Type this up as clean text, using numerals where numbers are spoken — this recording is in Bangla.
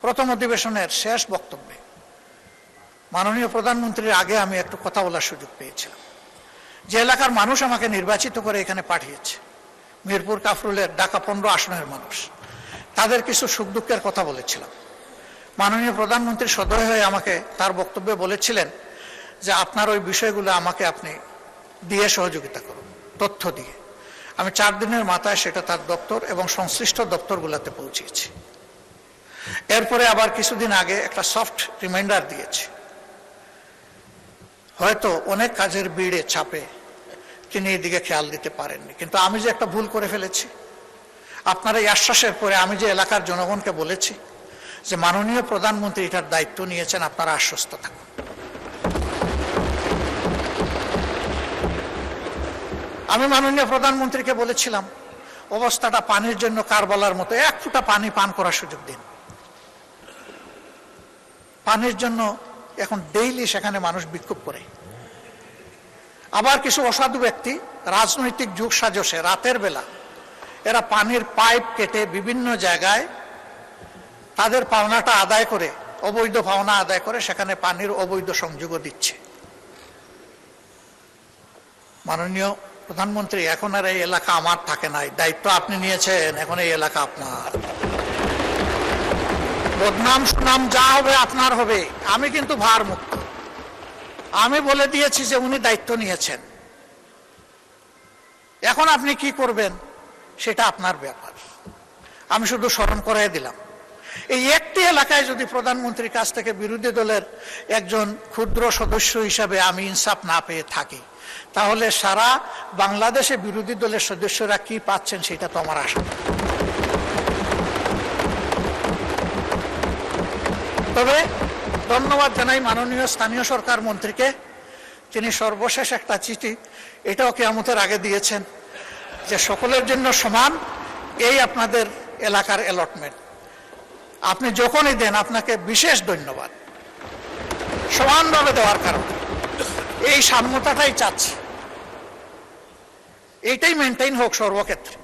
প্রথম অধিবেশনের শেষ বক্তব্যে মাননীয় প্রধানমন্ত্রীর আগে আমি একটু কথা বলার সুযোগ পেয়েছিলাম। যে এলাকার মানুষ আমাকে নির্বাচিত করে এখানে পাঠিয়েছে, মিরপুর কাফরুলের ঢাকা 15 আসনের মানুষ, তাদের কিছু সুখ দুঃখের কথা বলেছিলাম। মাননীয় প্রধানমন্ত্রী সদয় হয়ে আমাকে তার বক্তব্যে বলেছিলেন যে আপনার ওই বিষয়গুলো আমাকে আপনি দিয়ে সহযোগিতা করুন, তথ্য দিয়ে। আমি 4 দিনের মাথায় সেটা তার দপ্তর এবং সংশ্লিষ্ট দপ্তরগুলোতে পৌঁছিয়েছি। এরপরে আবার কিছুদিন আগে একটা সফট রিমাইন্ডার দিয়েছি। হয়তো অনেক কাজের ভিড়ে চাপে তিনি এদিকে খেয়াল দিতে পারেননি, কিন্তু আমি যে একটা ভুল করে ফেলেছি, আপনার এই আশ্বাসের পরে আমি যে এলাকার জনগণকে বলেছি যে মাননীয় প্রধানমন্ত্রী এটার দায়িত্ব নিয়েছেন, আপনারা আশ্বস্ত থাকুন। আমি মাননীয় প্রধানমন্ত্রীকে বলেছিলাম অবস্থাটা পানির জন্য কারবালার মতো, 1 ফোঁটা পানি পান করার সুযোগ দিন। পানির জন্য এখন ডেইলি সেখানে মানুষ বিক্ষোভ করে। আবার কিছু অসাধু ব্যক্তি রাজনৈতিক যুগ সাজসে রাতের বেলা এরা পানির পাইপ কেটে বিভিন্ন জায়গায় তাদের পাওনাটা আদায় করে, অবৈধ পাওনা আদায় করে সেখানে পানির অবৈধ সংযোগও দিচ্ছে। মাননীয় প্রধানমন্ত্রী, এখন আর এই এলাকা আমার থাকে নাই, দায়িত্ব আপনি নিয়েছেন, এখন এই এলাকা আপনার। বদনাম সুনাম যা হবে আপনার হবে, আমি কিন্তু ভার মুক্ত। আমি বলে দিয়েছি যে উনি দায়িত্ব নিয়েছেন, এখন আপনি কি করবেন সেটা আপনার ব্যাপার। আমি শুধু স্মরণ করাই দিলাম, এই একটি এলাকায় যদি প্রধানমন্ত্রীর কাছ থেকে বিরোধী দলের একজন ক্ষুদ্র সদস্য হিসাবে আমি ইনসাফ না পেয়ে থাকি, তাহলে সারা বাংলাদেশে বিরোধী দলের সদস্যরা কি পাচ্ছেন সেটা তো আমার আশা। তবে ধন্যবাদ জানাই মাননীয় স্থানীয় সরকার মন্ত্রীকে, তিনি সর্বশেষ একটা চিঠি এটাও কিয়ামতের আগে দিয়েছেন যে সকলের জন্য সমান, এই আপনাদের এলাকার অ্যালটমেন্ট আপনি যখনই দেন আপনাকে বিশেষ ধন্যবাদ, সমানভাবে দেওয়ার কারণে। এই সাম্যতাটাই চাচ্ছি, এইটাই মেনটেইন হোক সর্বক্ষেত্রে।